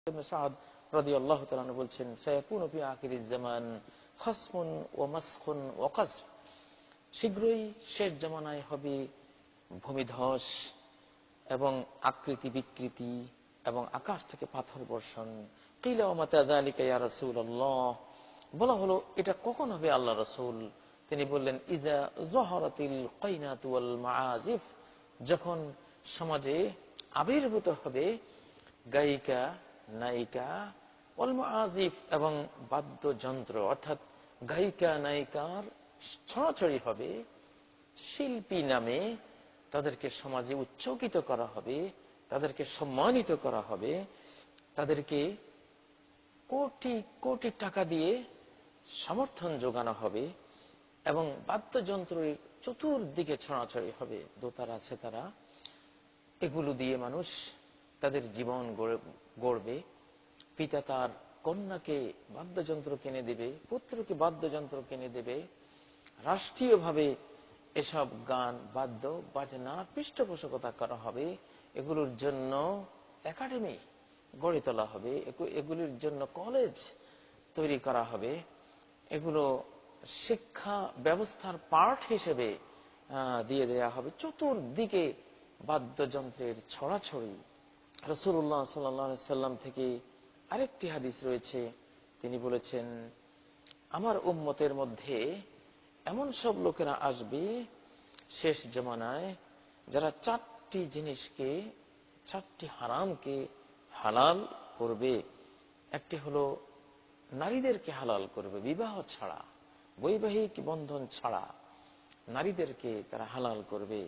সাদ রাদিয়াল্লাহু তাআলা আনহু বলছেন, সায়াকুনু ফি আখিরিজ জামান খাসমুন ওয়া মাসখুন ওয়া কাযফ, শীঘ্রই শেষ জামানায় হবে ভূমিধস এবং আকৃতি বিকৃতি এবং আকাশ থেকে পাথর বর্ষণ। কিলা ওয়া মাতা যালিকা ইয়া রাসূলুল্লাহ, বলা হলো এটা কখন হবে আল্লাহ রাসূল? তিনি বললেন, ইজা যাহারাতিল কাইনাতু ওয়াল মাআজিফ, যখন সমাজে আবির্ভূত হবে গায়িকা নায়িকা ওয়াল মুআজিফ এবং বাদ্যযন্ত্র, অর্থাৎ গায়িকা নায়িকার ছড়াছড়ি হবে, শিল্পী নামে তাদেরকে সমাজে উচ্চকিত করা হবে, তাদেরকে সম্মানিত করা হবে, তাদেরকে কোটি কোটি টাকা দিয়ে সমর্থন যোগানো হবে এবং বাদ্যযন্ত্রের চতুর্দিকে ছড়াছড়ি হবে, দোতারা সেতারা, এগুলো দিয়ে মানুষ তাদের জীবন গড়বে। পিতা তার কন্যাকে বাদ্যযন্ত্র কিনে দেবে, পুত্রকে বাদ্যযন্ত্র কিনে দেবে। রাষ্ট্রীয়ভাবে এসব গান বাদ্য বাজনা পৃষ্ঠপোষকতা করা হবে, এগুলোর জন্য একাডেমি গড়ে তোলা হবে, এগুলির জন্য কলেজ তৈরি করা হবে, এগুলো শিক্ষা ব্যবস্থার পার্ট হিসেবে দিয়ে দেয়া হবে। চতুর্দিকে বাদ্যযন্ত্রের ছড়াছড়ি। রাসূলুল্লাহ সাল্লাল্লাহু আলাইহি সাল্লাম থেকে আরেকটি হাদিস রয়েছে, তিনি বলেছেন, আমার উম্মতের মধ্যে এমন সব লোকেরা আসবে শেষ জামানায় যারা চারটি জিনিসকে, চারটি হারামকে হালাল করবে। একটি হলো নারীদেরকে হালাল করবে, বিবাহ ছাড়া, বৈবাহিক বন্ধন ছাড়া নারীদেরকে তারা হালাল করবে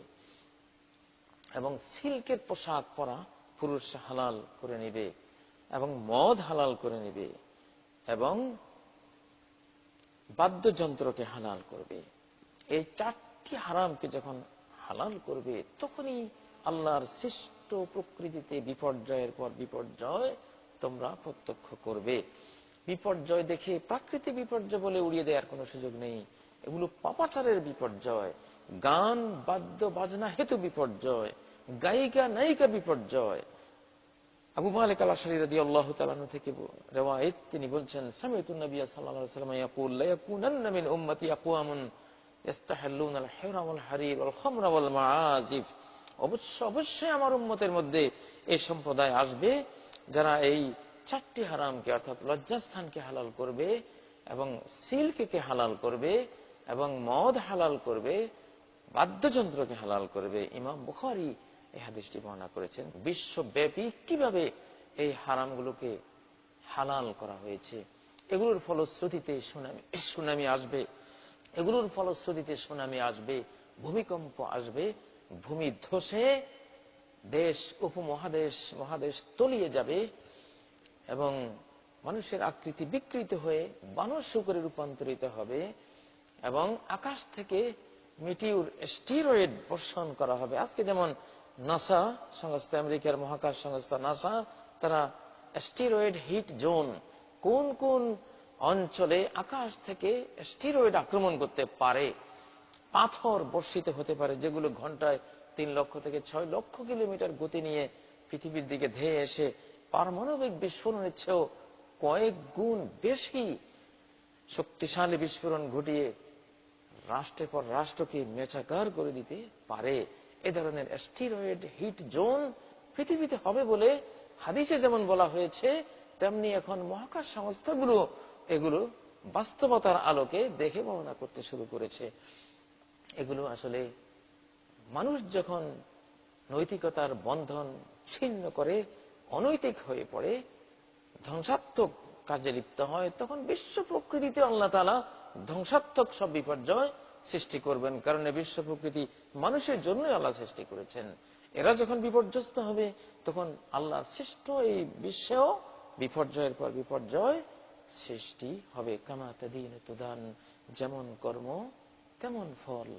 এবং সিল্কের পোশাক পরা পুরুষ হালাল করে নেবে এবং মদ হালাল করে নেবে এবং বাদ্যযন্ত্রকে হালাল করবে। এই চারটি হারামকে যখন হালাল করবে, তখনই আল্লাহর সৃষ্ট প্রকৃতিতে বিপর্যয়ের পর বিপর্যয় তোমরা প্রত্যক্ষ করবে। বিপর্যয় দেখে প্রাকৃতিক বিপর্যয় বলে উড়িয়ে দেওয়ার কোনো সুযোগ নেই, এগুলো পাপাচারের বিপর্যয়, গান বাদ্য বাজনা হেতু বিপর্যয়, গায়িকা নায়িকা বিপর্যয়। আবু মালিক আল-আশআরী রাদিয়াল্লাহু তাআলা আনহু থেকে riwayat, তিনি বলছেন, সামি'তু নবী সাল্লাল্লাহু আলাইহি ওয়াসাল্লাম ইয়াকুল, লা ইয়াকুনান্না মিন উম্মতি আকওয়ামুন ইস্তাহাল্লুনা আল-হিরা ওয়াল হারির ওয়াল খামরা ওয়াল মাআজিফ, অবশ্যই আমার উম্মতের মধ্যে এই সম্প্রদায় আসবে যারা এই চারটি হারামকে, অর্থাৎ লজ্জাস্থানকে হালাল করবে এবং সিল্ককে হালাল করবে এবং মদ হালাল করবে, বাদ্যযন্ত্রকে হালাল করবে। ইমাম বুখারী এই হাদিসটি বর্ণনা করেছেন। বিশ্বব্যাপী কিভাবে এই হারামগুলোকে হালাল করা হয়েছে, এগুলোর ফলশ্রুতিতে সুনামি আসবে, এগুলোর ফলশ্রুতিতে সুনামি আসবে, ভূমিকম্প আসবে, ভূমি ধসে দেশ উপমহাদেশ মহাদেশ তলিয়ে যাবে এবং মানুষের আকৃতি বিকৃত হয়ে বানর শুকরে রূপান্তরিত হবে এবং আকাশ থেকে মিটিউর স্টেরয়েড বর্ষণ করা হবে। আজকে যেমন নাসা সংস্থা, আমেরিকার মহাকাশ সংস্থা নাসা, তারা স্টেরয়েড হিট জোন, কোন কোন অঞ্চলে আকাশ থেকে স্টেরয়েড আক্রমণ করতে পারে, পাথর বর্ষিত হতে পারে, যেগুলো ঘন্টায় 3 লক্ষ থেকে 6 লক্ষ কিলোমিটার গতি নিয়ে পৃথিবীর দিকে ধেয়ে এসে পারমাণবিক বিস্ফোরণের চেয়েও কয়েক গুণ বেশি শক্তিশালী বিস্ফোরণ ঘটিয়ে রাষ্ট্রের পর রাষ্ট্রকে মেচাকার করে দিতে পারে। এ ধরনের স্টেরয়েড হিট জোন পৃথিবীতে হবে বলে হাদিসে যেমন বলা হয়েছে, তেমনি এখন মহাকাশ সংস্থাগুলো এগুলো বাস্তবতার আলোকে দেখে বর্ণনা করতে শুরু করেছে। এগুলো আসলে মানুষ যখন নৈতিকতার বন্ধন ছিন্ন করে অনৈতিক হয়ে পড়ে, ধ্বংসাত্মক কাজে লিপ্ত হয়, তখন বিশ্ব প্রকৃতিতে আল্লাহ তাআলা ধ্বংসাত্মক সব বিপর্যয় সৃষ্টি করবেন। কারণ বিশ্ব প্রকৃতি মানুষের জন্য আল্লাহ সৃষ্টি করেছেন। এরা যখন বিপর্যস্ত হবে, তখন আল্লাহ সৃষ্ট এই বিশ্বেও বিপর্যয়ের পর বিপর্যয় সৃষ্টি হবে। কামা তাদিনু তুদান, যেমন কর্ম তেমন ফল।